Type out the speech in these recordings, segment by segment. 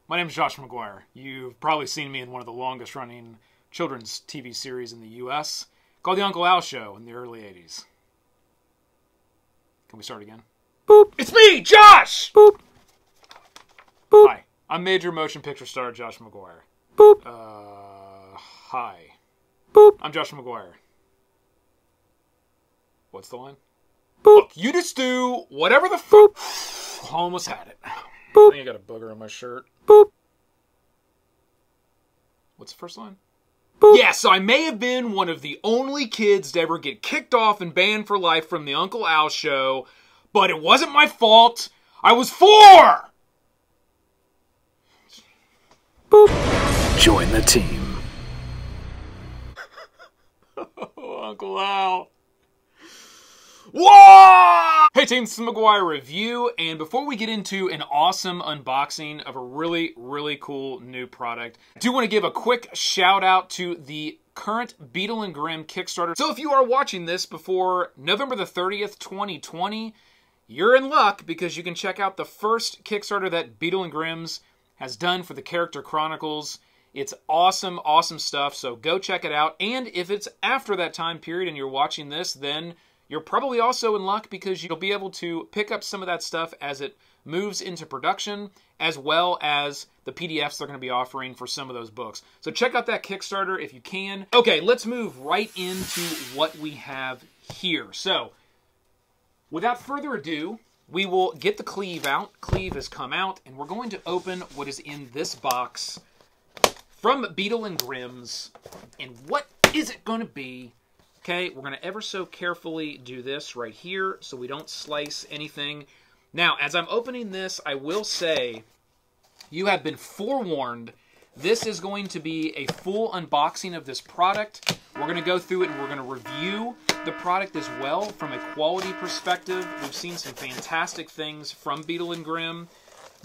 My name is Josh McGuire. You've probably seen me in one of the longest running children's TV series in the U.S. called The Uncle Al Show in the early 80s. Can we start again? Boop. It's me, Josh! Boop. Boop. Hi, I'm major motion picture star Josh McGuire. Boop. Hi. Boop. I'm Josh McGuire. What's the line? Boop. Look, you just do whatever the fuck. Almost had it. Boop. I think I got a booger on my shirt. Boop. What's the first line? Boop. Yeah, so I may have been one of the only kids to ever get kicked off and banned for life from the Uncle Al Show, but it wasn't my fault. I was 4! Boop. Join the team. Oh, Uncle Al. Whoa! Hey team, this is McGuire Review, and before we get into an awesome unboxing of a really, really cool new product, I do want to give a quick shout out to the current Beadle&Grimms Kickstarter. So if you are watching this before November the 30th, 2020, you're in luck because you can check out the first Kickstarter that Beadle&Grimms has done for the Character Chronicles. It's awesome, awesome stuff, so go check it out. And if it's after that time period and you're watching this, then you're probably also in luck because you'll be able to pick up some of that stuff as it moves into production, as well as the PDFs they're going to be offering for some of those books. So check out that Kickstarter if you can. Okay, let's move right into what we have here. So, without further ado, we will get the sleeve out. Sleeve has come out, and we're going to open what is in this box from Beadle&Grimms. And what is it going to be? Okay, we're going to ever so carefully do this right here so we don't slice anything. Now, as I'm opening this, I will say you have been forewarned. This is going to be a full unboxing of this product. We're going to go through it and we're going to review the product as well from a quality perspective. We've seen some fantastic things from Beadle&Grimms,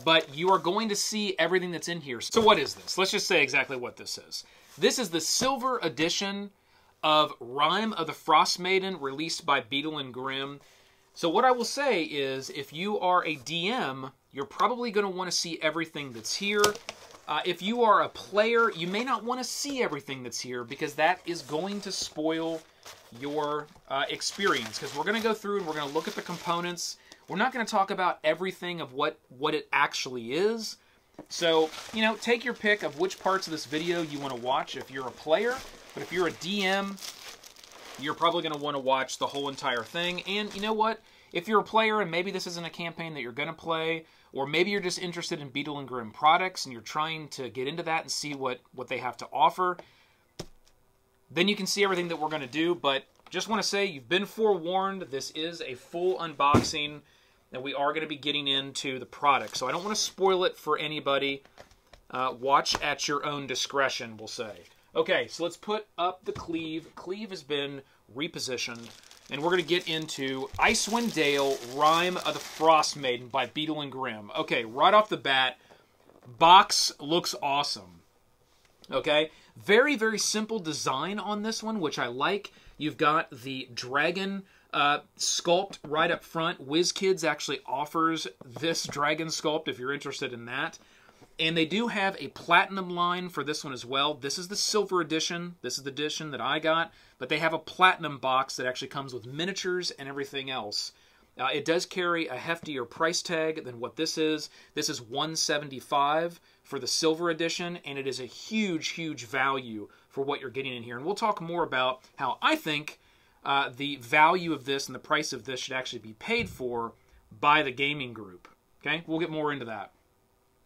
but you are going to see everything that's in here. So what is this? Let's just say exactly what this is. This is the silver edition of Rime of the FROSTMAIDEN, released by Beadle&Grimms. So what I will say is, if you are a DM, you're probably going to want to see everything that's here. If you are a player, you may not want to see everything that's here, because that is going to spoil your experience. Because we're going to go through and we're going to look at the components. We're not going to talk about everything of what it actually is. So, you know, take your pick of which parts of this video you want to watch if you're a player. But if you're a DM, you're probably going to want to watch the whole entire thing. And you know what? If you're a player and maybe this isn't a campaign that you're going to play, or maybe you're just interested in Beadle&Grimms products and you're trying to get into that and see what they have to offer, then you can see everything that we're going to do. But just want to say, you've been forewarned. This is a full unboxing, and we are going to be getting into the product. So I don't want to spoil it for anybody. Watch at your own discretion, we'll say. Okay, so let's put up the sleeve. Sleeve has been repositioned, and we're going to get into Icewind Dale, Rime of the FROSTMAIDEN by Beadle&Grimms. Okay, right off the bat, box looks awesome. Okay, very, very simple design on this one, which I like. You've got the dragon sculpt right up front. WizKids actually offers this dragon sculpt if you're interested in that. And they do have a platinum line for this one as well. This is the silver edition. This is the edition that I got. But they have a platinum box that actually comes with miniatures and everything else. It does carry a heftier price tag than what this is. This is $175 for the silver edition, and it is a huge, huge value for what you're getting in here. And we'll talk more about how I think the value of this and the price of this should actually be paid for by the gaming group. Okay, we'll get more into that.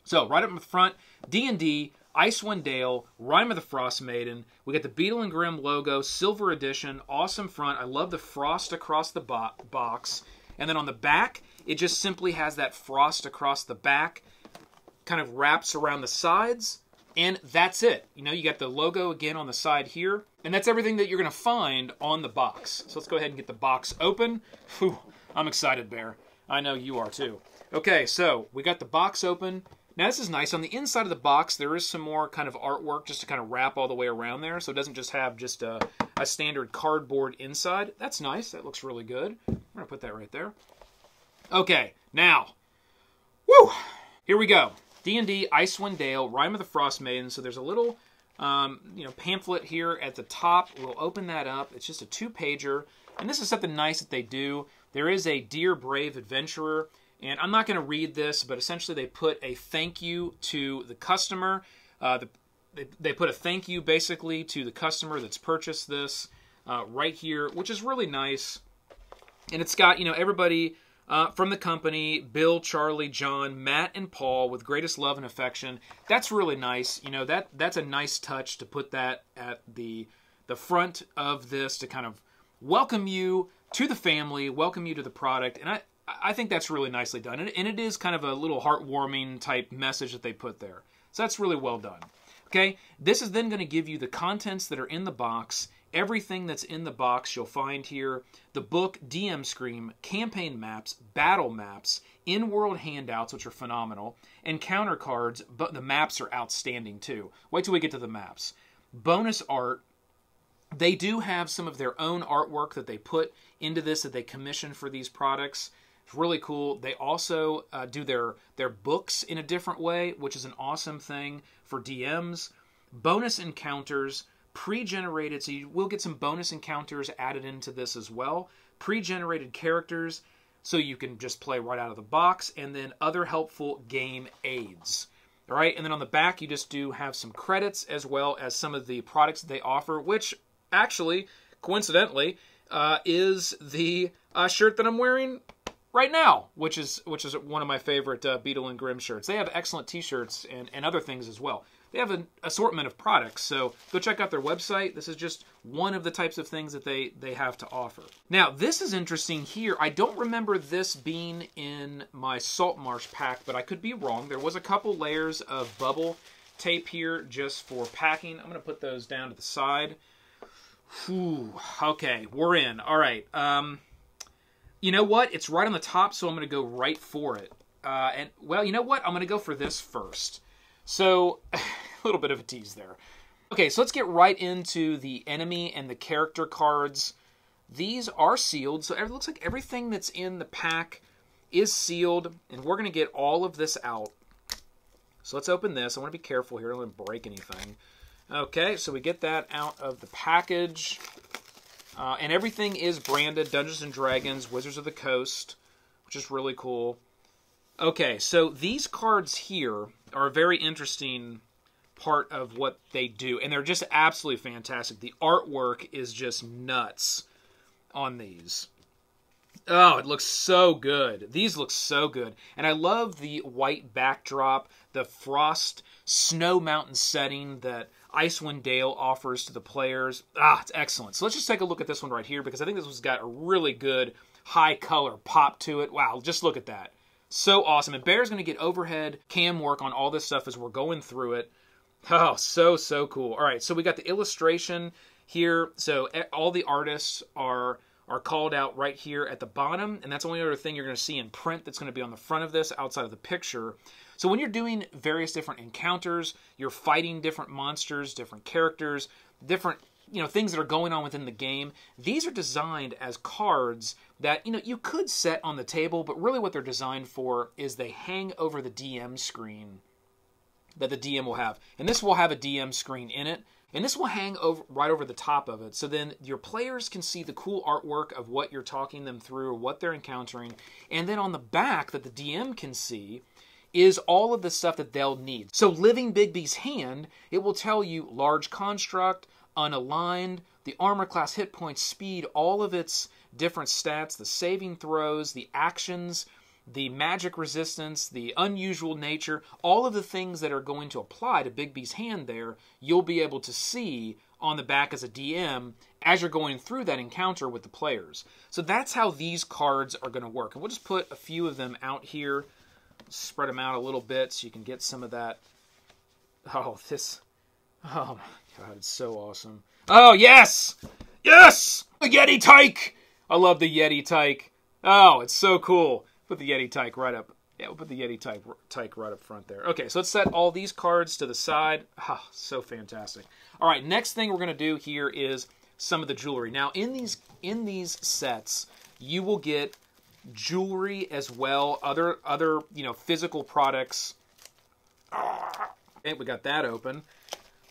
So, right up in the front, D&D, Icewind Dale, Rime of the FROSTMAIDEN. We got the Beadle&Grimms logo, silver edition, awesome front. I love the frost across the box. And then on the back, it just simply has that frost across the back, kind of wraps around the sides, and that's it. You know, you got the logo again on the side here, and that's everything that you're going to find on the box. So let's go ahead and get the box open. Whew, I'm excited, Bear. I know you are too. Okay, so we got the box open. Now this is nice. On the inside of the box, there is some more kind of artwork just to kind of wrap all the way around there. So it doesn't just have just a standard cardboard inside. That's nice. That looks really good. I'm going to put that right there. Okay, now, woo! Here we go. D&D, Icewind Dale, Rime of the FROSTMAIDEN. So there's a little pamphlet here at the top. We'll open that up. It's just a 2-pager. And this is something nice that they do. There is a Dear Brave Adventurer. And I'm not going to read this, but essentially they put a thank you to the customer. They put a thank you, basically, to the customer that's purchased this right here, which is really nice. And it's got, everybody from the company, Bill, Charlie, John, Matt, and Paul, with greatest love and affection. That's really nice. That's a nice touch to put that at the front of this to kind of welcome you to the family, welcome you to the product. And I think that's really nicely done. And it is kind of a little heartwarming type message that they put there. So that's really well done. Okay, this is then going to give you the contents that are in the box. Everything that's in the box you'll find here. The book, DM Scream, campaign maps, battle maps, in-world handouts, which are phenomenal, encounter cards, but the maps are outstanding too. Wait till we get to the maps. Bonus art. They do have some of their own artwork that they put into this that they commission for these products. It's really cool. They also do their books in a different way, which is an awesome thing for DMs. Bonus encounters, pre-generated, so you will get some bonus encounters added into this as well. Pre-generated characters, so you can just play right out of the box, and then other helpful game aids. All right, and then on the back, you just do have some credits as well as some of the products that they offer, which actually, coincidentally, is the shirt that I'm wearing right now, which is one of my favorite Beadle&Grimms shirts. They have excellent t-shirts and other things as well. They have an assortment of products, so go check out their website. This is just one of the types of things that they have to offer. Now, this is interesting here. I don't remember this being in my Saltmarsh pack, but I could be wrong. There was a couple layers of bubble tape here just for packing. I'm going to put those down to the side. Whew, okay, we're in. All right. You know what? It's right on the top, so I'm going to go right for it. And, well, you know what? I'm going to go for this first. So, a little bit of a tease there. Okay, so let's get right into the enemy and the character cards. These are sealed, so it looks like everything that's in the pack is sealed, and we're going to get all of this out. So let's open this. I want to be careful here. I don't want to break anything. Okay, so we get that out of the package. And everything is branded Dungeons & Dragons, Wizards of the Coast, which is really cool. Okay, so these cards here are a very interesting part of what they do, and they're just absolutely fantastic. The artwork is just nuts on these. Oh, it looks so good. These look so good. And I love the white backdrop, the frost snow mountain setting that Icewind Dale offers to the players. Ah, it's excellent. So let's just take a look at this one right here, because I think this one's got a really good high color pop to it. Wow, just look at that. So awesome. And Bear's going to get overhead cam work on all this stuff as we're going through it. Oh, so cool. All right, so we got the illustration here. So all the artists are called out right here at the bottom, and that's the only other thing you're going to see in print that's going to be on the front of this outside of the picture. So when you're doing various different encounters, you're fighting different monsters, different characters, different things that are going on within the game. These are designed as cards that you could set on the table, but really what they're designed for is they hang over the DM screen that the DM will have. And this will have a DM screen in it. And this will hang right over the top of it. So then your players can see the cool artwork of what you're talking them through, or what they're encountering. And then on the back that the DM can see is all of the stuff that they'll need. So Living Bigby's hand, it will tell you large construct, unaligned, the armor class, hit points, speed, all of its different stats, the saving throws, the actions, the magic resistance, the unusual nature, all of the things that are going to apply to Bigby's hand there, you'll be able to see on the back as a DM as you're going through that encounter with the players. So that's how these cards are going to work. And we'll just put a few of them out here, spread them out a little bit so you can get some of that. Oh my God, it's so awesome. Oh, yes! Yes! The Yeti Tyke! I love the Yeti Tyke. Oh, it's so cool. Put the Yeti Tyke right up. Yeah, we'll put the Yeti Tyke right up front there. Okay, so let's set all these cards to the side. Ah, so fantastic. All right, next thing we're going to do here is some of the jewelry. Now, in these sets, you will get jewelry as well, other physical products Okay, we got that open.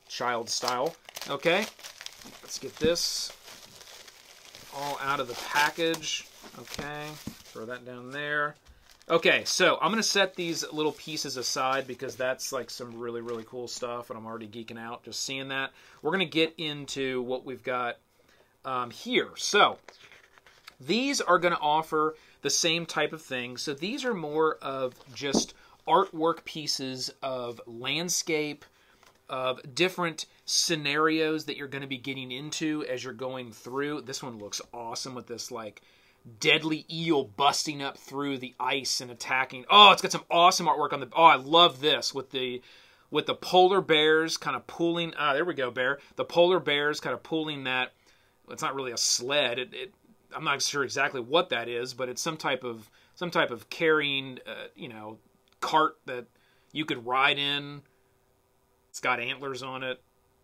Child style. Okay, let's get this all out of the package. Okay, throw that down there. Okay, so I'm going to set these little pieces aside because that's like some really, really cool stuff, and I'm already geeking out just seeing that. We're going to get into what we've got here. So these are going to offer the same type of thing. So these are more of just artwork pieces of landscape, of different scenarios that you're going to be getting into as you're going through. This one looks awesome with this like deadly eel busting up through the ice and attacking. Oh, it's got some awesome artwork on the... Oh, I love this with the polar bears kind of pulling... Ah, there we go, bear. The polar bears kind of pulling that... It's not really a sled. I'm not sure exactly what that is, but it's some type of carrying, you know, cart that you could ride in. It's got antlers on it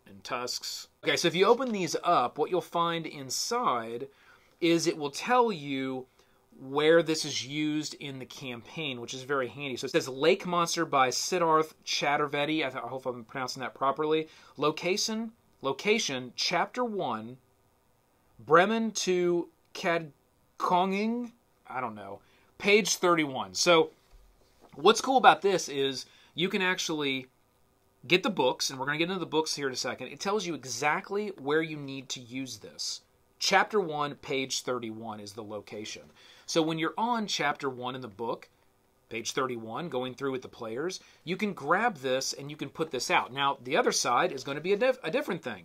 and tusks. Okay, so if you open these up, what you'll find inside is it will tell you where this is used in the campaign, which is very handy. So it says Lake Monster by Siddharth Chaturvedi. I hope I'm pronouncing that properly. Location, Chapter 1, Bremen to Kadkonging. I don't know. Page 31. So what's cool about this is you can actually get the books, and we're going to get into the books here in a second. It tells you exactly where you need to use this. Chapter 1, page 31 is the location. So when you're on Chapter 1 in the book, page 31, going through with the players, you can grab this and you can put this out. Now, the other side is going to be a different thing.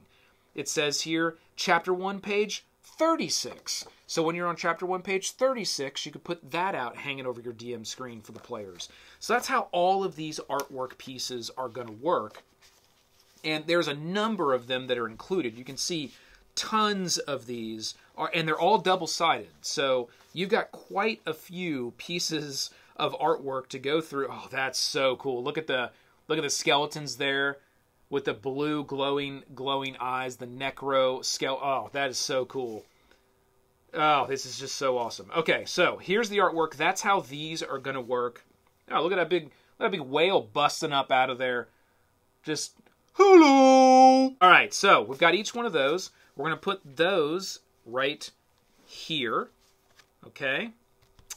It says here, Chapter 1, page 36. So when you're on Chapter 1, page 36, you could put that out hanging over your DM screen for the players. So that's how all of these artwork pieces are going to work. And there's a number of them that are included. You can see tons of these, and they're all double-sided. So you've got quite a few pieces of artwork to go through. Oh, that's so cool. Look at the skeletons there with the blue glowing eyes, the necro skeleton. Oh, that is so cool. Oh, this is just so awesome. Okay, so here's the artwork. That's how these are going to work. Oh, look at that big whale busting up out of there. Just, hello! All right, so we've got each one of those. We're going to put those right here. Okay?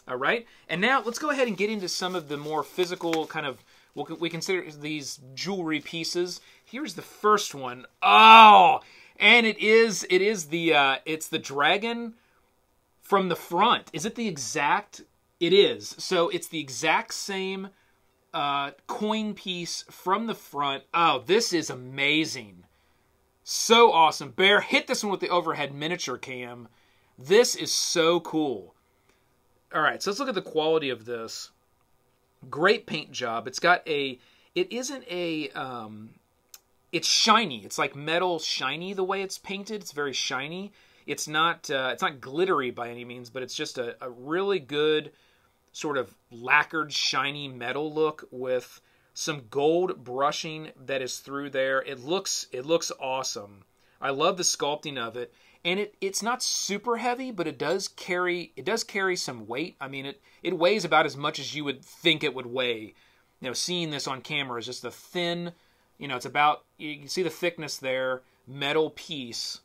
All right? And now let's go ahead and get into some of the more physical kind of, we consider these jewelry pieces. Here's the first one. Oh! And it's the dragon from the front. Is it the exact? It is. So it's the exact same coin piece from the front. Oh, this is amazing. So awesome. Bear, hit this one with the overhead miniature cam. This is so cool. All right, so let's look at the quality of this. Great paint job. It's got it's shiny. It's like metal shiny the way it's painted. It's very shiny. It's not glittery by any means, but it's just a really good sort of lacquered, shiny metal look with some gold brushing that is through there. It looks awesome. I love the sculpting of it, and it's not super heavy, but it does carry some weight. I mean, it weighs about as much as you would think it would weigh. You know, seeing this on camera is just a thin, it's about, you can see the thickness there, metal piece.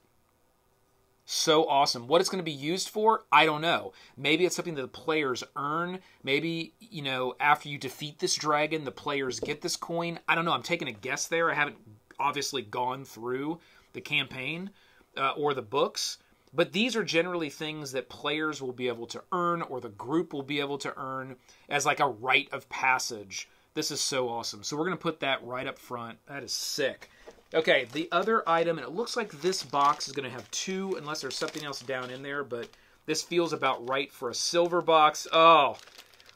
So awesome. What it's going to be used for, I don't know. Maybe it's something that the players earn. Maybe, after you defeat this dragon, the players get this coin. I don't know. I'm taking a guess there. I haven't obviously gone through the campaign or the books. But these are generally things that players will be able to earn, or the group will be able to earn as like a rite of passage. This is so awesome. So we're going to put that right up front. That is sick. Okay, the other item, and it looks like this box is going to have two, unless there's something else down in there, but this feels about right for a silver box. Oh,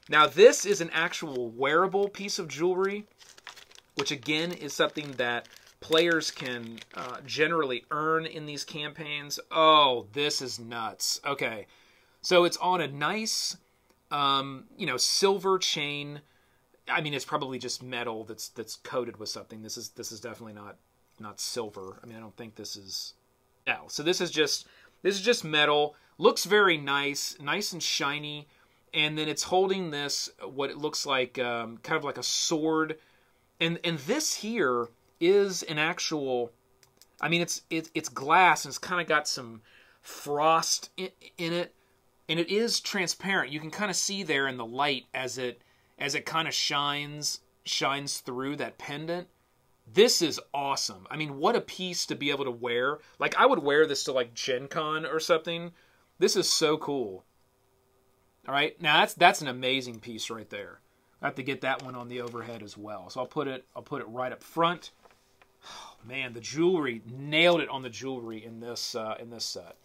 now this is an actual wearable piece of jewelry, which again is something that players can generally earn in these campaigns. Oh, this is nuts. Okay, so it's on a nice, silver chain. I mean, it's probably just metal that's coated with something. This is definitely not silver. I mean, I don't think this is... No. So this is just metal. Looks very nice and shiny. And then it's holding this, what it looks like, kind of like a sword And this here is an actual, I mean, it's glass and it's kind of got some frost in it, and it is transparent. You can kind of see there in the light as it kind of shines through that pendant. This is awesome. I mean, what a piece to be able to wear. Like, I would wear this to like Gen Con or something. This is so cool. All right, now that's an amazing piece right there. I have to get that one on the overhead as well. So I'll put it right up front. Oh, man, the jewelry, nailed it on the jewelry in this set.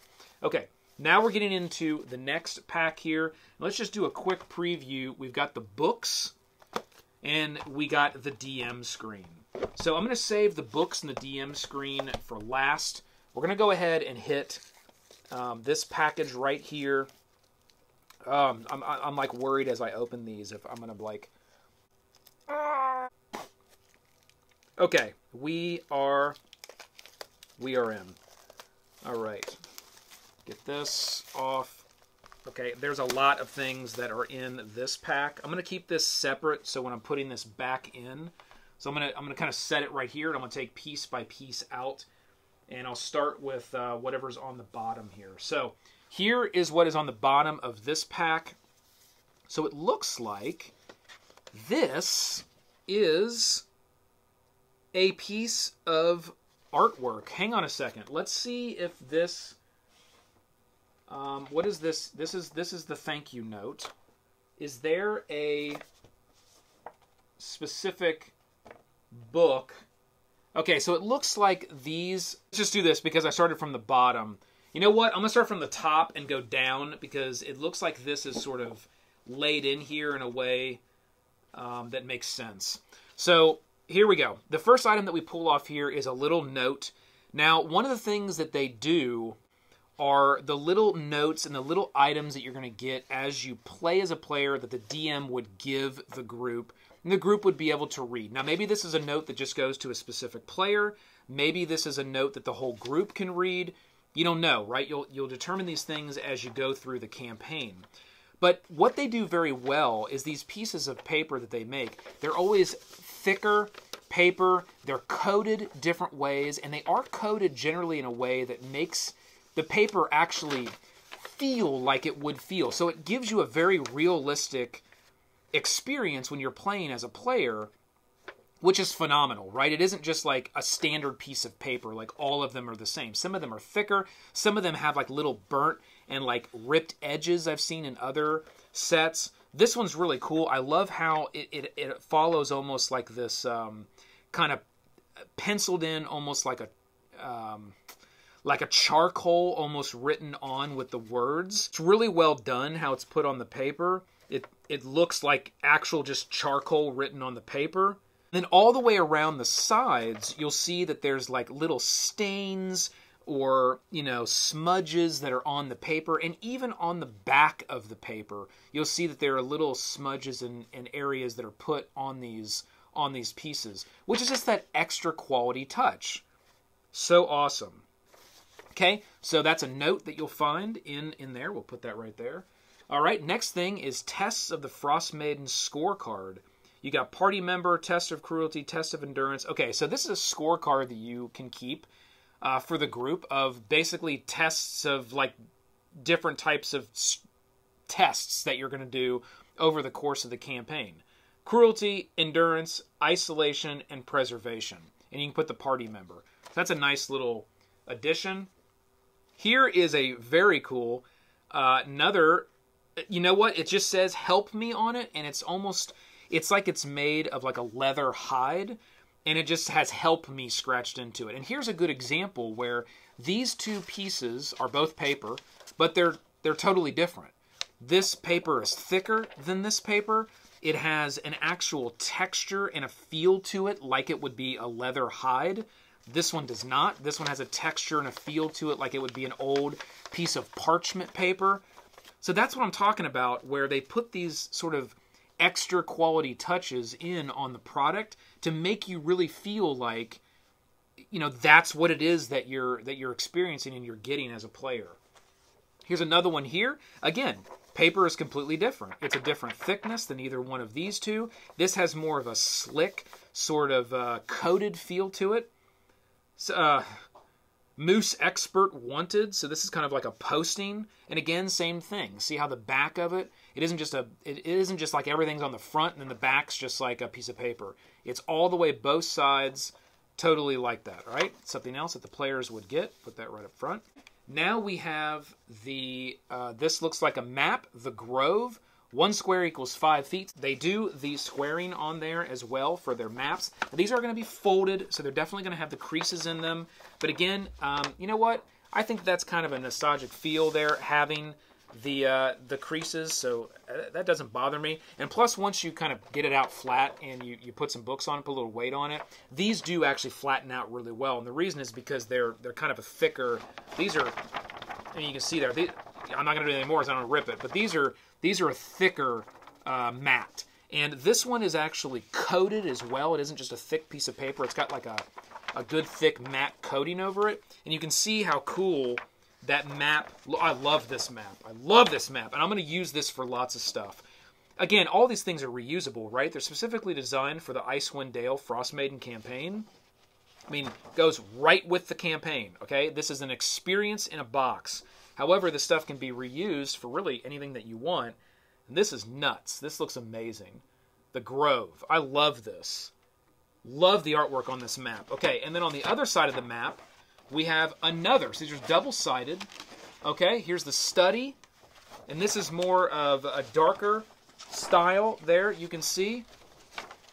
Okay, now we're getting into the next pack here. Let's just do a quick preview. We've got the books and we got the DM screen. So I'm going to save the books and the DM screen for last. We're going to go ahead and hit this package right here. I'm like worried as I open these if I'm gonna like. Okay, we are in. All right, get this off. Okay, there's a lot of things that are in this pack. I'm gonna keep this separate so when I'm putting this back in, so I'm gonna kind of set it right here, and I'm gonna take piece by piece out, and I'll start with whatever's on the bottom here. So. Here is what is on the bottom of this pack. So it looks like this is a piece of artwork. Hang on a second. Let's see if this... what is this? This is the thank you note. Is there a specific book? Okay, so it looks like these... Let's just do this because I started from the bottom. You know what? I'm going to start from the top and go down because it looks like this is sort of laid in here in a way that makes sense. So here we go. The first item that we pull off here is a little note. Now, one of the things that they do are the little notes and the little items that you're going to get as you play as a player that the DM would give the group, and the group would be able to read. Now, maybe this is a note that just goes to a specific player. Maybe this is a note that the whole group can read. You don't know, right? You'll determine these things as you go through the campaign. But what they do very well is these pieces of paper that they make, they're always thicker paper, they're coated different ways, and they are coated generally in a way that makes the paper actually feel like it would feel. So it gives you a very realistic experience when you're playing as a player, which is phenomenal, right? It isn't just like a standard piece of paper, like all of them are the same. Some of them are thicker, some of them have like little burnt and like ripped edges I've seen in other sets. This one's really cool. I love how it follows almost like this kind of penciled in, almost like a charcoal almost written on with the words. It's really well done how it's put on the paper. It looks like actual just charcoal written on the paper. Then all the way around the sides, you'll see that there's like little stains or, you know, smudges that are on the paper. And even on the back of the paper, you'll see that there are little smudges and areas that are put on these pieces, which is just that extra quality touch. So awesome. Okay, so that's a note that you'll find in there. We'll put that right there. All right, next thing is tests of the FROSTMAIDEN scorecard. You got party member, test of cruelty, test of endurance. Okay, so this is a scorecard that you can keep for the group of basically tests of like different types of tests that you're going to do over the course of the campaign. Cruelty, endurance, isolation, and preservation. And you can put the party member. That's a nice little addition. Here is a very cool, another, you know what? It just says help me on it, and it's like it's made of like a leather hide, and it just has help me scratched into it. And here's a good example where these two pieces are both paper, but they're totally different. This paper is thicker than this paper. It has an actual texture and a feel to it like it would be a leather hide. This one does not. This one has a texture and a feel to it like it would be an old piece of parchment paper. So that's what I'm talking about, where they put these sort of extra quality touches in on the product to make you really feel like, you know, that's what it is that you're experiencing and you're getting as a player. Here's another one here. Again, paper is completely different. It's a different thickness than either one of these two. This has more of a slick, sort of coated feel to it. Moose Expert Wanted, so this is kind of like a posting, and again, same thing. See how the back of it, it isn't just like everything's on the front and then the back's just like a piece of paper. It's all the way both sides, totally like that, right? Something else that the players would get, put that right up front. Now we have the, this looks like a map, the Grove. 1 square equals 5 feet. They do the squaring on there as well for their maps. Now, these are going to be folded, so they're definitely going to have the creases in them. But again, you know what? I think that's kind of a nostalgic feel there, having the creases, so that doesn't bother me. And plus, once you kind of get it out flat and you put some books on it, put a little weight on it, these do actually flatten out really well. And the reason is because they're kind of a thicker. These are, and you can see there. I'm not going to do any more, so I don't rip it. But these are a thicker mat. And this one is actually coated as well. It isn't just a thick piece of paper. It's got like a good thick matte coating over it. And you can see how cool that map. I love this map. I love this map. And I'm going to use this for lots of stuff. Again, all these things are reusable, right? They're specifically designed for the Icewind Dale FROSTMAIDEN campaign. I mean, goes right with the campaign, okay? This is an experience in a box. However, this stuff can be reused for really anything that you want. And this is nuts. This looks amazing. The Grove. I love this. Love the artwork on this map. Okay, and then on the other side of the map, we have another. So these are double-sided. Okay, here's the Study. And this is more of a darker style there, you can see,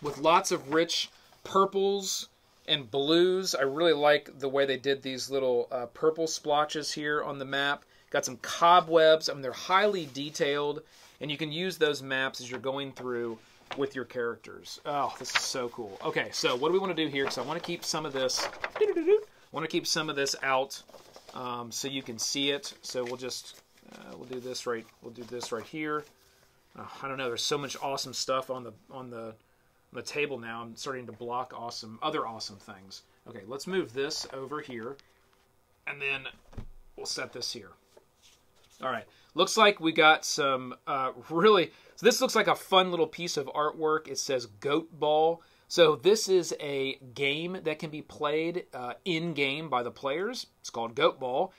with lots of rich purples and blues. I really like the way they did these little purple splotches here on the map. Got some cobwebs. I mean, they're highly detailed, and you can use those maps as you're going through with your characters. Oh, this is so cool. Okay, so what do we want to do here? Because I want to keep some of this. I want to keep some of this out so you can see it. So we'll just we'll do this right. We'll do this right here. I don't know. There's so much awesome stuff on the table now. I'm starting to block other awesome things. Okay, let's move this over here, and then we'll set this here. All right, looks like we got some really, so this looks like a fun little piece of artwork. It says Goat Ball. So this is a game that can be played in-game by the players. It's called Goat Ball.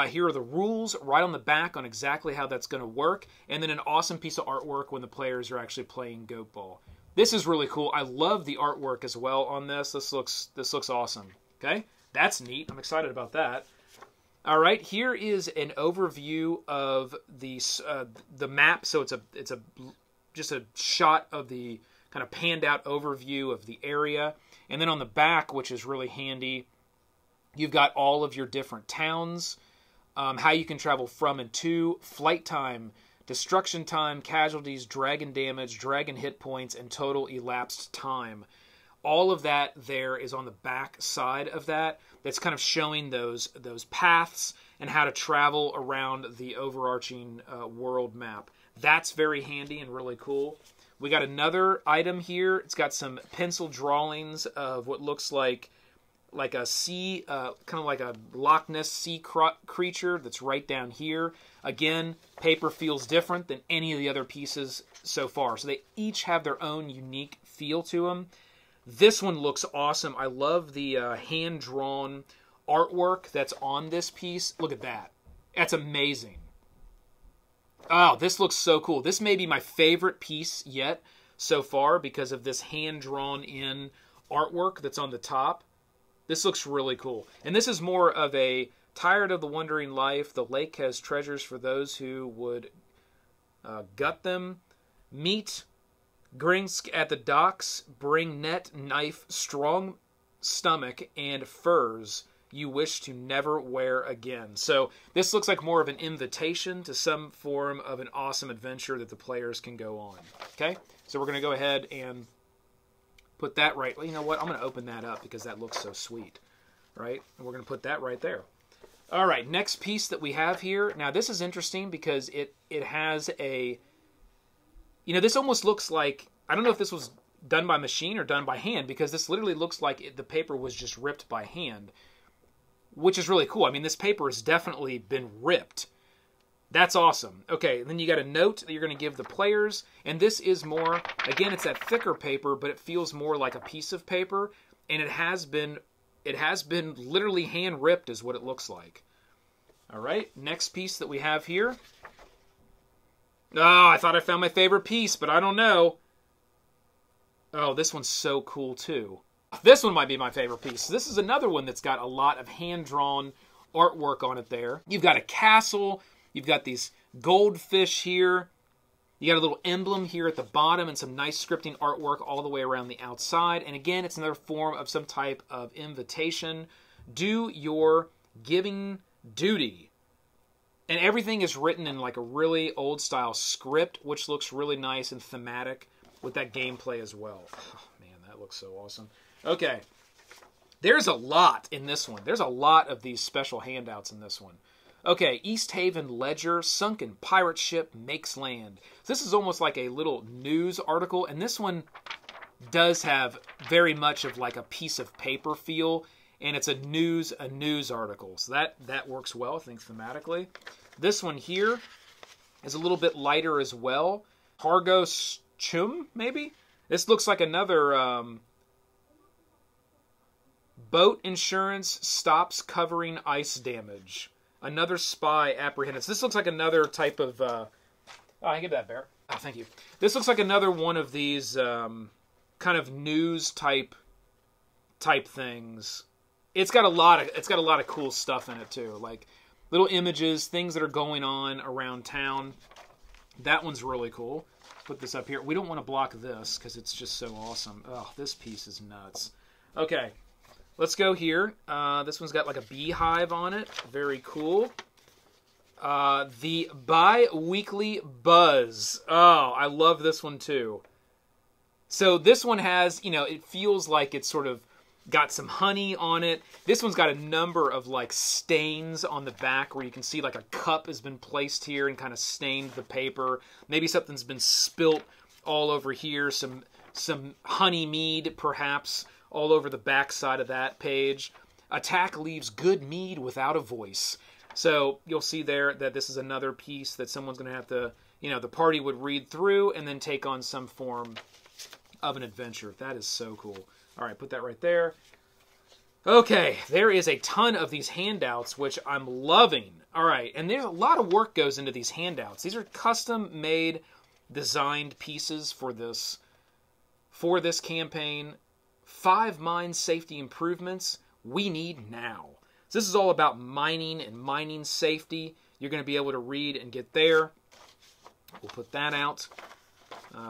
Here are the rules right on the back on exactly how that's going to work, and then an awesome piece of artwork when the players are actually playing Goat Ball. This is really cool. I love the artwork as well on this. This looks awesome. Okay, that's neat. I'm excited about that. All right, here is an overview of the map. So it's just a shot of the kind of panned out overview of the area, and then on the back, which is really handy, you've got all of your different towns, how you can travel from and to, flight time, destruction time, casualties, dragon damage, dragon hit points, and total elapsed time. All of that there is on the back side of that. That's kind of showing those paths and how to travel around the overarching world map. That's very handy and really cool. We got another item here. It's got some pencil drawings of what looks like a sea, kind of like a Loch Ness sea creature that's right down here. Again, paper feels different than any of the other pieces so far. So they each have their own unique feel to them. This one looks awesome. I love the hand-drawn artwork that's on this piece. Look at that. That's amazing. Oh, this looks so cool. This may be my favorite piece yet so far because of this hand-drawn-in artwork that's on the top. This looks really cool. And this is more of a tired of the wandering life. The lake has treasures for those who would gut them. Meet Grinsk at the docks. Bring net, knife, strong stomach, and furs you wish to never wear again. So this looks like more of an invitation to some form of an awesome adventure that the players can go on. Okay? So we're going to go ahead and put that right. Well, you know what? I'm going to open that up because that looks so sweet, right? And we're going to put that right there. All right, next piece that we have here. Now, this is interesting because it has a, you know, this almost looks like, I don't know if this was done by machine or done by hand, because this literally looks like the paper was just ripped by hand, which is really cool. I mean, this paper has definitely been ripped. That's awesome. Okay, then you got a note that you're going to give the players, and this is more, again, it's that thicker paper, but it feels more like a piece of paper, and it has been literally hand ripped is what it looks like. All right, next piece that we have here. Oh, I thought I found my favorite piece, but I don't know. Oh, this one's so cool too. This one might be my favorite piece. This is another one that's got a lot of hand-drawn artwork on it there. You've got a castle. You've got these goldfish here. You got a little emblem here at the bottom and some nice scripting artwork all the way around the outside. And again, it's another form of some type of invitation. Do your giving duty. And everything is written in like a really old-style script, which looks really nice and thematic with that gameplay as well. Oh, man, that looks so awesome. Okay. There's a lot in this one. There's a lot of these special handouts in this one. Okay, East Haven Ledger, sunken pirate ship makes land. This is almost like a little news article, and this one does have very much of like a piece of paper feel, and it's a news article. So that works well, I think, thematically. This one here is a little bit lighter as well. Cargo Chum, maybe? This looks like another boat insurance stops covering ice damage. Another spy apprehended. This looks like another type of... Oh, I give that, Bear. Oh, thank you. This looks like another one of these kind of news type things. It's got a lot of cool stuff in it too, like little images, things that are going on around town. That one's really cool. Put this up here. We don't want to block this because it's just so awesome. Oh, this piece is nuts. Okay. Let's go here. This one's got like a beehive on it. Very cool. The Bi-Weekly Buzz. Oh, I love this one too. So this one has, you know, it feels like it's sort of got some honey on it. This one's got a number of like stains on the back where you can see like a cup has been placed here and kind of stained the paper. Maybe something's been spilt all over here. Some honey mead, perhaps, all over the back side of that page. Attack leaves good mead without a voice. So you'll see there that this is another piece that someone's going to have to, you know, the party would read through and then take on some form of an adventure. That is so cool. All right, put that right there. Okay, there is a ton of these handouts, which I'm loving. All right, and there's a lot of work goes into these handouts. These are custom-made, designed pieces for this campaign. 5 mine safety improvements we need now. So this is all about mining and mining safety. You're going to be able to read and get there. We'll put that out.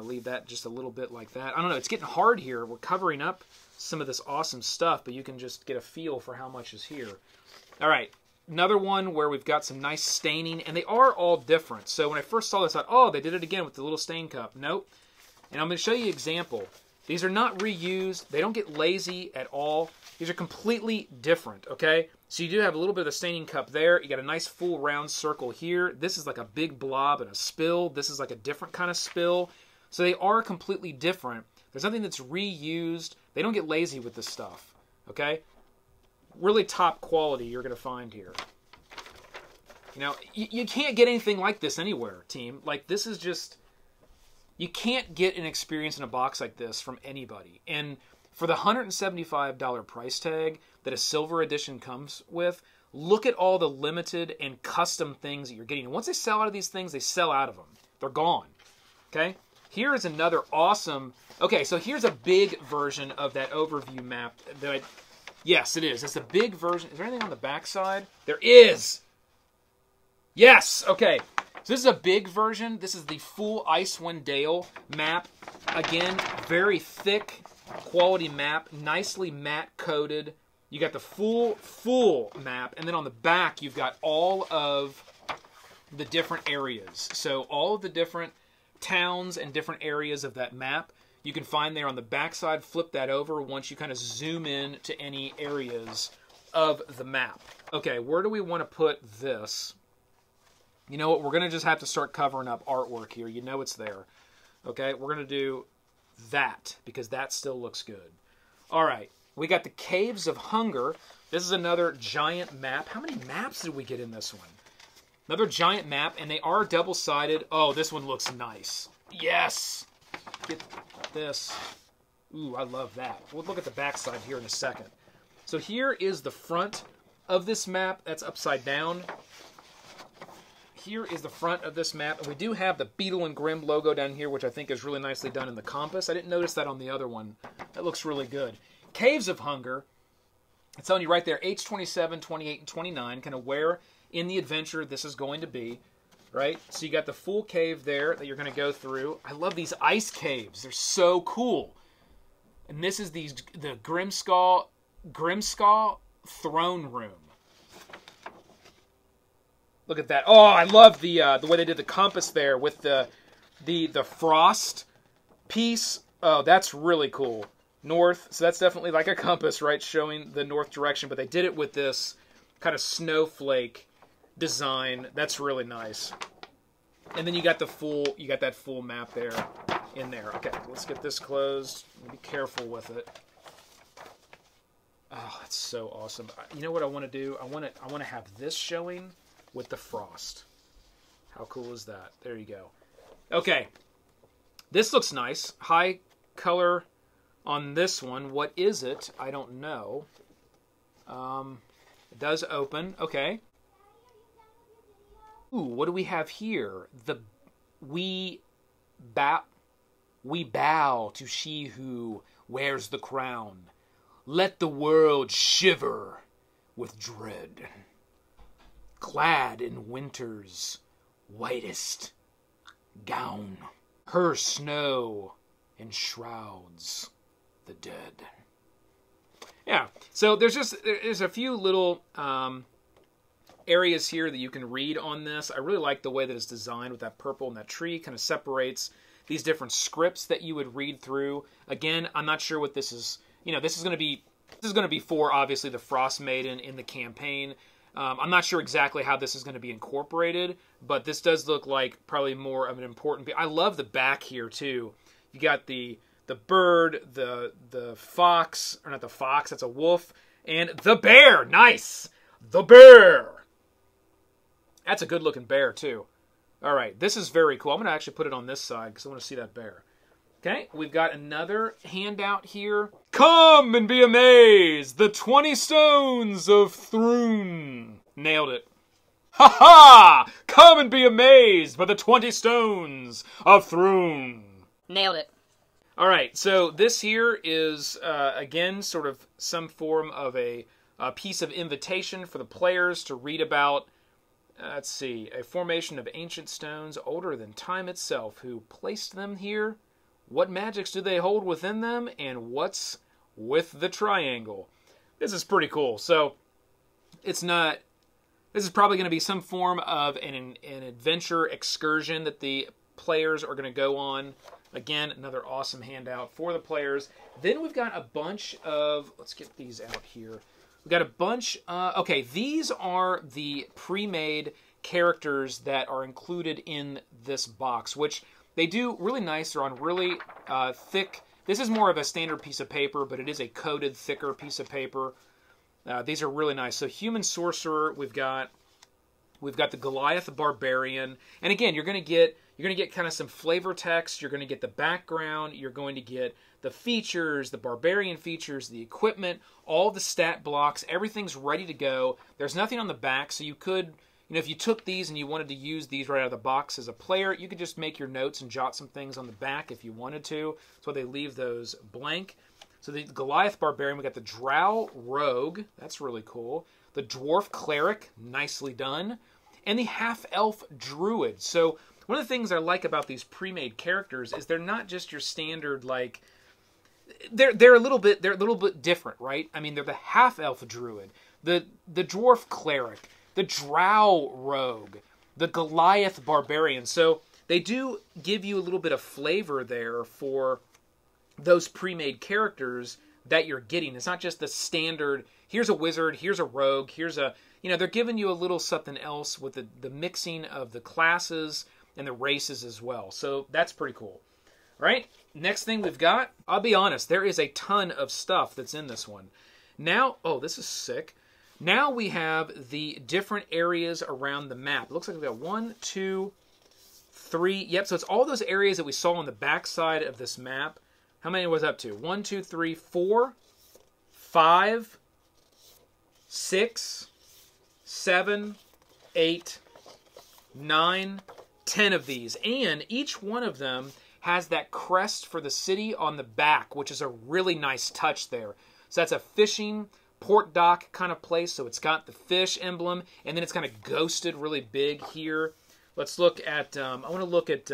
Leave that just a little bit like that. I don't know. It's getting hard here. We're covering up some of this awesome stuff, but you can just get a feel for how much is here. All right. Another one where we've got some nice staining, and they are all different. So when I first saw this, I thought, oh, they did it again with the little stain cup. Nope. And I'm going to show you an example. These are not reused. They don't get lazy at all. These are completely different, okay? So you do have a little bit of the staining cup there. You got a nice full round circle here. This is like a big blob and a spill. This is like a different kind of spill. So they are completely different. There's nothing that's reused. They don't get lazy with this stuff, okay? Really top quality you're going to find here. You know, you can't get anything like this anywhere, team. Like, this is just... You can't get an experience in a box like this from anybody. And for the $175 price tag that a silver edition comes with, look at all the limited and custom things that you're getting. And once they sell out of these things, they sell out of them. They're gone. Okay? Here is another awesome... Okay, so here's a big version of that overview map that I... Yes, it is. It's a big version. Is there anything on the back side? There is! Yes! Okay. So this is a big version. This is the full Icewind Dale map. Again, very thick quality map, nicely matte coated. You got the full map, and then on the back you've got all of the different areas. So all of the different towns and different areas of that map you can find there on the back side. Flip that over once you kind of zoom in to any areas of the map. Okay, where do we want to put this? You know what? We're going to just have to start covering up artwork here. You know it's there. Okay, we're going to do that because that still looks good. All right, we got the Caves of Hunger. This is another giant map. How many maps did we get in this one? Another giant map, and they are double-sided. Oh, this one looks nice. Yes! Get this. Ooh, I love that. We'll look at the back side here in a second. So here is the front of this map. That's upside down. Here is the front of this map. And we do have the Beadle&Grimms logo down here, which I think is really nicely done in the compass. I didn't notice that on the other one. That looks really good. Caves of Hunger. It's telling you right there, H 27, 28, and 29, kind of where in the adventure this is going to be, right? So you got the full cave there that you're going to go through. I love these ice caves. They're so cool. And this is the Grimskull Throne Room. Look at that. Oh, I love the way they did the compass there with the frost piece. Oh, that's really cool. North, so that's definitely like a compass, right, showing the north direction, but they did it with this kind of snowflake design. That's really nice. And then you got that full map there in there. Okay, let's get this closed. Be careful with it. Oh, that's so awesome. You know what I want to do? I want to have this showing with the frost. How cool is that? There you go. Okay. This looks nice. High color on this one. What is it? I don't know. It does open. Okay. Ooh, what do we have here? We bow to she who wears the crown. Let the world shiver with dread. Clad in winter's whitest gown, her snow enshrouds the dead. Yeah, so there's a few little areas here that you can read on this. I really like the way that it's designed with that purple and that tree. Kind of separates these different scripts that you would read through. Again, I'm not sure what this is. You know, this is going to be for obviously the FROSTMAIDEN in the campaign. I'm not sure exactly how this is going to be incorporated, but this does look like probably more of an important. I love the back here too. You got the bird, the fox, or not the fox, that's a wolf, and the bear. Nice, the bear. That's a good looking bear too. All right, this is very cool. I'm going to actually put it on this side because I want to see that bear. Okay, we've got another handout here. Come and be amazed! The 20 stones of Thrun. Nailed it. Ha ha! Come and be amazed by the 20 stones of Thrun. Nailed it. All right, so this here is, again, sort of some form of a piece of invitation for the players to read about. Let's see, a formation of ancient stones older than time itself. Who placed them here? What magics do they hold within them? And what's with the triangle? This is pretty cool. So, it's not... This is probably going to be some form of an adventure excursion that the players are going to go on. Again, another awesome handout for the players. Then we've got a bunch of... Let's get these out here. We've got a bunch... okay, these are the pre-made characters that are included in this box, which... They do really nice. They're on really thick. This is more of a standard piece of paper, but it is a coated, thicker piece of paper. These are really nice. So Human Sorcerer, we've got the Goliath Barbarian, and again, you're going to get kind of some flavor text. You're going to get the background. You're going to get the features, the Barbarian features, the equipment, all the stat blocks. Everything's ready to go. There's nothing on the back, so you could. You know, if you took these and you wanted to use these right out of the box as a player, you could just make your notes and jot some things on the back if you wanted to. That's why they leave those blank. So the Goliath Barbarian, we got the Drow Rogue. That's really cool. The Dwarf Cleric, nicely done. And the Half-Elf Druid. So one of the things I like about these pre-made characters is they're not just your standard, like... They're a little bit different, right? I mean, they're the Half-Elf Druid, the Dwarf Cleric, the Drow Rogue, the Goliath Barbarian. So they do give you a little bit of flavor there for those pre-made characters that you're getting. It's not just the standard, here's a wizard, here's a rogue, here's a... You know, they're giving you a little something else with the mixing of the classes and the races as well. So that's pretty cool. All right, next thing we've got, I'll be honest, there is a ton of stuff that's in this one. Now, oh, this is sick. Now we have the different areas around the map. It looks like we've got 1, 2, 3. Yep, so it's all those areas that we saw on the back side of this map. How many was up to? 1, 2, 3, 4, 5, 6, 7, 8, 9, 10 of these. And each one of them has that crest for the city on the back, which is a really nice touch there. So that's a fishing port dock kind of place. So it's got the fish emblem, and then it's kind of ghosted really big here. Let's look at, I want to look at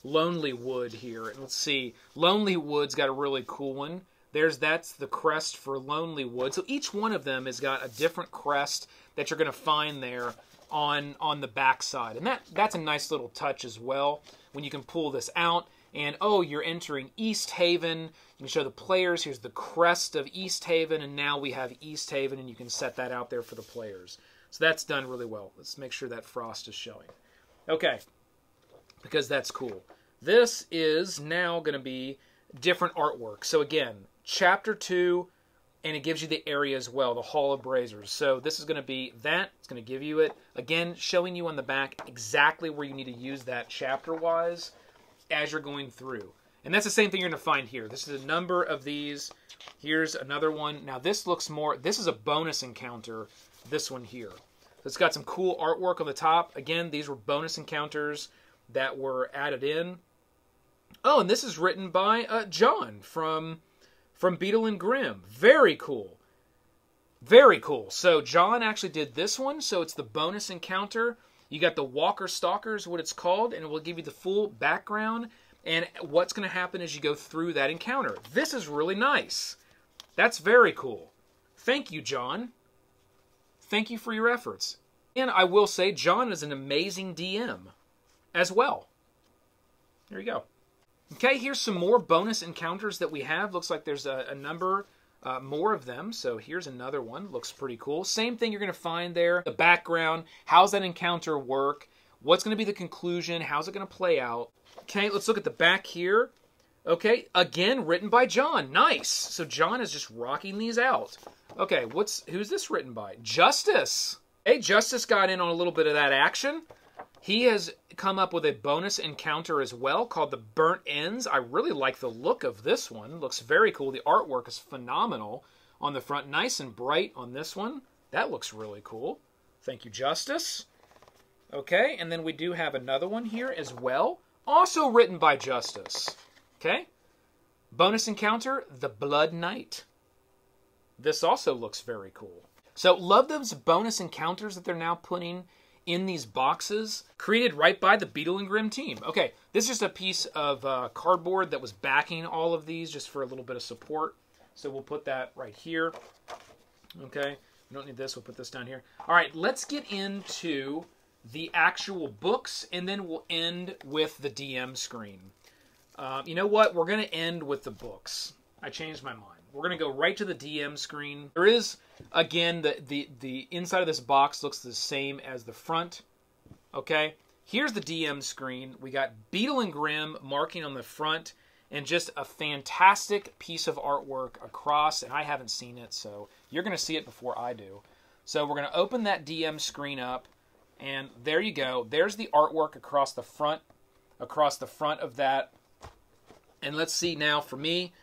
Lonely Wood here. And let's see, Lonely Wood's got a really cool one. That's the crest for Lonely Wood. So each one of them has got a different crest that you're going to find there on the back side. And that's a nice little touch as well when you can pull this out. And, oh, you're entering East Haven. You can show the players. Here's the crest of East Haven, and now we have East Haven, and you can set that out there for the players. So that's done really well. Let's make sure that frost is showing. Okay, because that's cool. This is now going to be different artwork. So, again, Chapter 2, and it gives you the area as well, the Hall of Braziers. So this is going to be that. It's going to give you it. Again, showing you on the back exactly where you need to use that chapter-wise as you're going through. And that's the same thing you're going to find here. This is a number of these. Here's another one. Now this looks more, this is a bonus encounter, this one here. It's got some cool artwork on the top. Again, these were bonus encounters that were added in. Oh, and this is written by John from Beadle&Grimms. Very cool. Very cool. So John actually did this one. So it's the bonus encounter. You got the Walker Stalkers, what it's called, and it will give you the full background and what's going to happen as you go through that encounter. This is really nice. That's very cool. Thank you, John. Thank you for your efforts. And I will say, John is an amazing DM as well. There you go. Okay, here's some more bonus encounters that we have. Looks like there's a number more of them. So here's another one. Looks pretty cool. Same thing you're going to find there. The background. How's that encounter work? What's going to be the conclusion? How's it going to play out? Okay, let's look at the back here. Okay, again, written by John. Nice. So John is just rocking these out. Okay, who's this written by? Justice. Hey, Justice got in on a little bit of that action. He has come up with a bonus encounter as well called the Burnt Ends. I really like the look of this one. Looks very cool. The artwork is phenomenal on the front. Nice and bright on this one. That looks really cool. Thank you, Justice. Okay, and then we do have another one here as well. Also written by Justice. Okay. Bonus encounter, the Blood Knight. This also looks very cool. So love those bonus encounters that they're now putting in these boxes, created right by the Beadle&Grimms team. Okay, this is just a piece of cardboard that was backing all of these just for a little bit of support. So we'll put that right here. Okay, we don't need this. We'll put this down here. All right, let's get into the actual books, and then we'll end with the DM screen. You know what? We're going to end with the books. I changed my mind. We're going to go right to the DM screen. There is, again, the inside of this box looks the same as the front. Okay, here's the DM screen. We got Beadle&Grimms marking on the front, and just a fantastic piece of artwork across, and I haven't seen it, so you're going to see it before I do. So we're going to open that DM screen up, and there you go. There's the artwork across the front of that. And let's see now for me.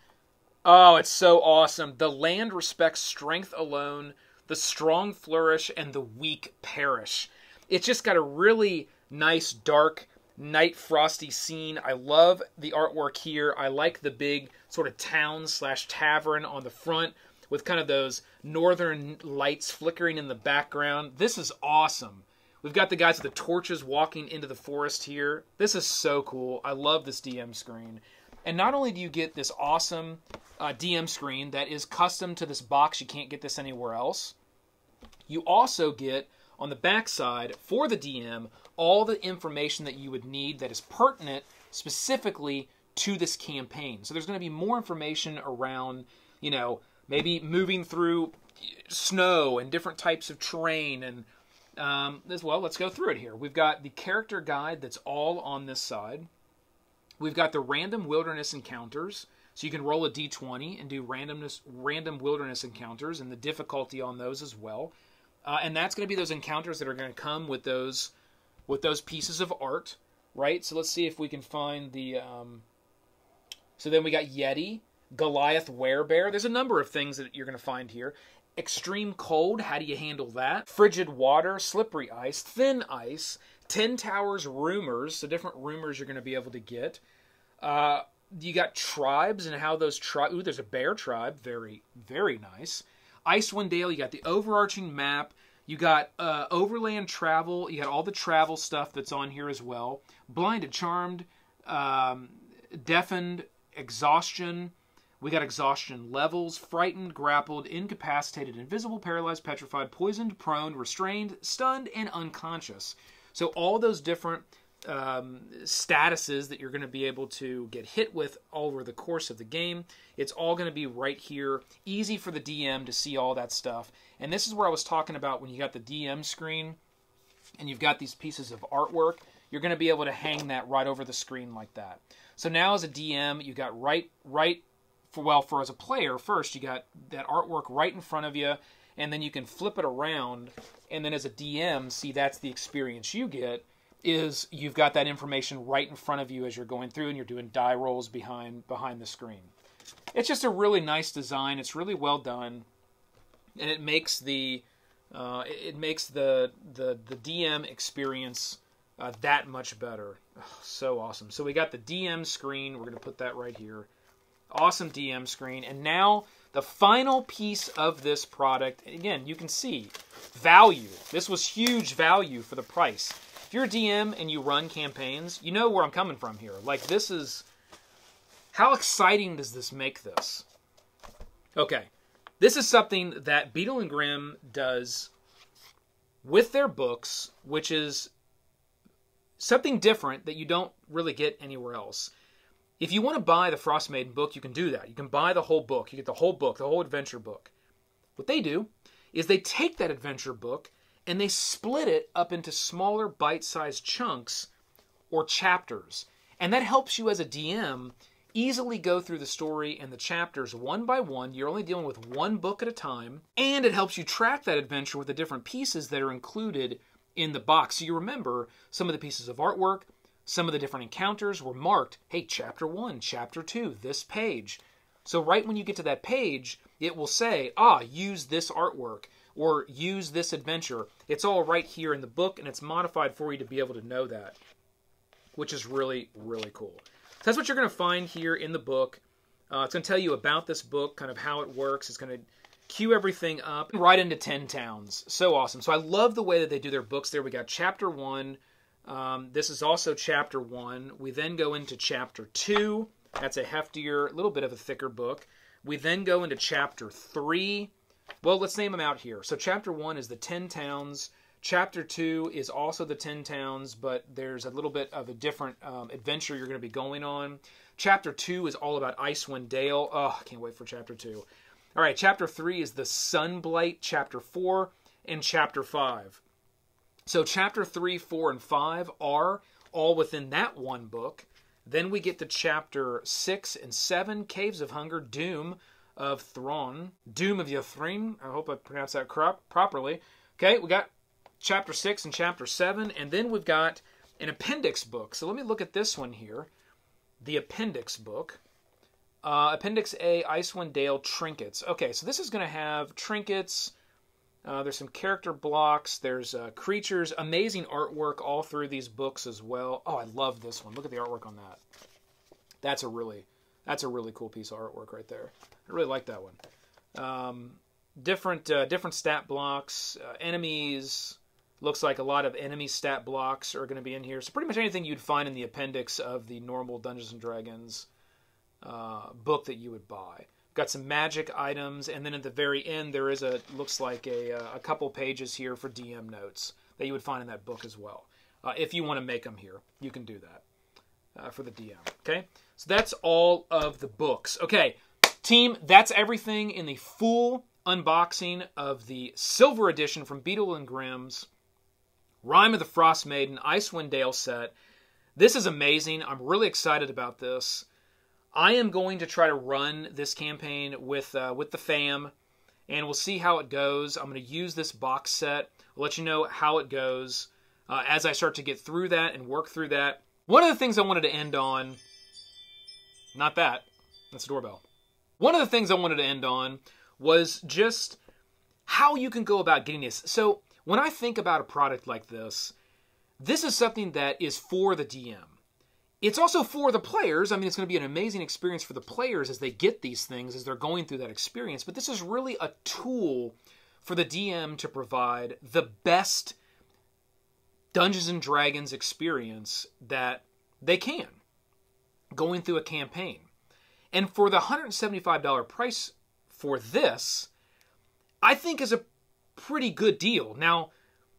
Oh, it's so awesome. The land respects strength alone, the strong flourish, and the weak perish. It's just got a really nice, dark, night frosty scene. I love the artwork here. I like the big sort of town/tavern on the front with kind of those northern lights flickering in the background. This is awesome. We've got the guys with the torches walking into the forest here. This is so cool. I love this DM screen. And not only do you get this awesome DM screen that is custom to this box, you can't get this anywhere else, you also get, on the back side, for the DM, all the information that you would need that is pertinent specifically to this campaign. So there's going to be more information around, you know, maybe moving through snow and different types of terrain. And as well, let's go through it here. We've got the character guide that's all on this side. We've got the random wilderness encounters. So you can roll a d20 and do random wilderness encounters and the difficulty on those as well. And that's going to be those encounters that are going to come with those pieces of art, right? So let's see if we can find the... So then we got Yeti, Goliath Werebear. There's a number of things that you're going to find here. Extreme cold, how do you handle that? Frigid water, slippery ice, thin ice, 10 towers rumors, so different rumors you're going to be able to get. You got tribes and how those tribes... Ooh, there's a bear tribe. Very, very nice. Icewind Dale, you got the overarching map. You got overland travel. You got all the travel stuff that's on here as well. Blinded, charmed, deafened, exhaustion. We got exhaustion levels, frightened, grappled, incapacitated, invisible, paralyzed, petrified, poisoned, prone, restrained, stunned, and unconscious. So all those different statuses that you're going to be able to get hit with over the course of the game, it's all going to be right here. Easy for the DM to see all that stuff. And this is where I was talking about when you got the DM screen and you've got these pieces of artwork, you're going to be able to hang that right over the screen like that. So now as a DM, you got for as a player, first you got that artwork right in front of you, and then you can flip it around, and then as a DM, see, that's the experience you get, is you've got that information right in front of you as you're going through, and you're doing die rolls behind the screen. It's just a really nice design. It's really well done, and it makes the DM experience that much better. Oh, so awesome. So we got the DM screen. We're going to put that right here. Awesome DM screen. And now the final piece of this product. Again, you can see value. This was huge value for the price. If you're a DM and you run campaigns, you know where I'm coming from here. Like, this is... How exciting does this make this? Okay. This is something that Beadle&Grimm does with their books, which is something different that you don't really get anywhere else. If you want to buy the FROSTMAIDEN book, you can do that. You can buy the whole book. You get the whole book, the whole adventure book. What they do is they take that adventure book and they split it up into smaller bite-sized chunks or chapters. And that helps you as a DM easily go through the story and the chapters one by one. You're only dealing with one book at a time. And it helps you track that adventure with the different pieces that are included in the box. So you remember some of the pieces of artwork. Some of the different encounters were marked, hey, Chapter 1, Chapter 2, this page. So right when you get to that page, it will say, use this artwork, or use this adventure. It's all right here in the book, and it's modified for you to be able to know that, which is really, really cool. So that's what you're going to find here in the book. It's going to tell you about this book, kind of how it works. It's going to queue everything up right into 10 towns. So awesome. So I love the way that they do their books there. We got Chapter 1. This is also Chapter 1. We then go into Chapter 2. That's a heftier, a little bit of a thicker book. We then go into Chapter 3. Well, let's name them out here. So Chapter 1 is the 10 towns. Chapter 2 is also the 10 towns, but there's a little bit of a different adventure you're going to be going on. Chapter 2 is all about Icewind Dale. Oh, I can't wait for Chapter 2. All right, Chapter 3 is the Sunblight. Chapter 4 and Chapter 5. So Chapter 3, 4, and 5 are all within that one book. Then we get to Chapter 6 and 7, Caves of Hunger, Doom of Thron. Doom of Yothrin. I hope I pronounced that properly. Okay, we got Chapter 6 and Chapter 7, and then we've got an appendix book. So let me look at this one here. The appendix book. Appendix A, Icewind Dale Trinkets. Okay, so this is going to have trinkets. There's some character blocks. There's creatures. Amazing artwork all through these books as well. Oh, I love this one. Look at the artwork on that. That's a really cool piece of artwork right there. I really like that one. Different stat blocks. Enemies. Looks like a lot of enemy stat blocks are going to be in here. So pretty much anything you'd find in the appendix of the normal Dungeons & Dragons book that you would buy. Got some magic items, and then at the very end there is looks like a couple pages here for DM notes that you would find in that book as well. If you want to make them here, you can do that for the DM. Okay, so that's all of the books. Okay, team, that's everything in the full unboxing of the Silver Edition from Beadle&Grimms, Rime of the FROSTMAIDEN, Icewind Dale set. This is amazing. I'm really excited about this. I am going to try to run this campaign with the fam, and we'll see how it goes. I'm going to use this box set. I'll let you know how it goes as I start to get through that and work through that. One of the things I wanted to end on, not that, that's the doorbell. One of the things I wanted to end on was just how you can go about getting this. So when I think about a product like this, this is something that is for the DM. It's also for the players. I mean, it's going to be an amazing experience for the players as they get these things, as they're going through that experience. But this is really a tool for the DM to provide the best Dungeons & Dragons experience that they can going through a campaign. And for the $175 price for this, I think is a pretty good deal. Now,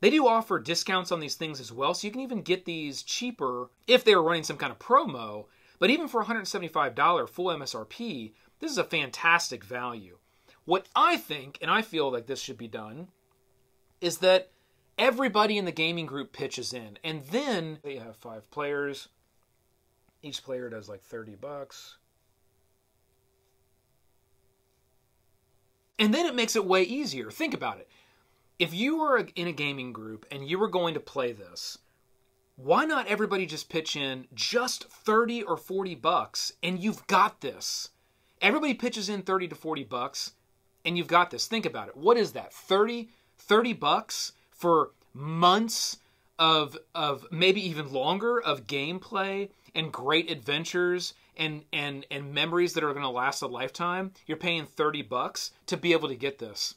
they do offer discounts on these things as well, so you can even get these cheaper if they were running some kind of promo. But even for $175 full MSRP, this is a fantastic value. What I think, and I feel like this should be done, is that everybody in the gaming group pitches in. And then they have 5 players. Each player does like $30. And then it makes it way easier. Think about it. If you were in a gaming group and you were going to play this, why not everybody just pitch in just 30 or 40 bucks and you've got this? Everybody pitches in 30 to 40 bucks and you've got this. Think about it. What is that? 30 bucks for months of maybe even longer of gameplay and great adventures and memories that are going to last a lifetime. You're paying 30 bucks to be able to get this.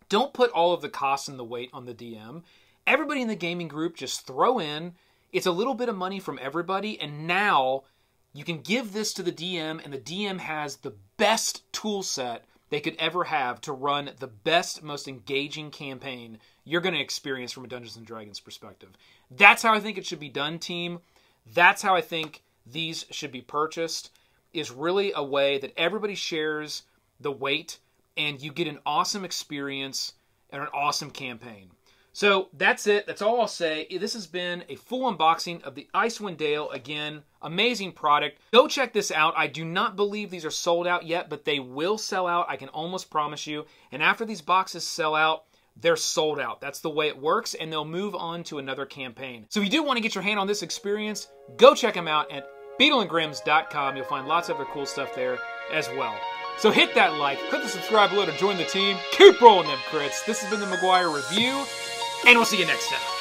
Don't put all of the costs and the weight on the DM. Everybody in the gaming group just throw in. It's a little bit of money from everybody, and now you can give this to the DM, and the DM has the best tool set they could ever have to run the best, most engaging campaign you're going to experience from a Dungeons & Dragons perspective. That's how I think it should be done, team. That's how I think these should be purchased, is really a way that everybody shares the weight and you get an awesome experience and an awesome campaign. So that's it. That's all I'll say. This has been a full unboxing of the Icewind Dale. Again, amazing product. Go check this out. I do not believe these are sold out yet, but they will sell out. I can almost promise you. And after these boxes sell out, they're sold out. That's the way it works, and they'll move on to another campaign. So if you do want to get your hand on this experience, go check them out at Beadle&Grimms.com. You'll find lots of other cool stuff there as well. So hit that like, click the subscribe below to join the team. Keep rolling them crits. This has been the McGuire Review, and we'll see you next time.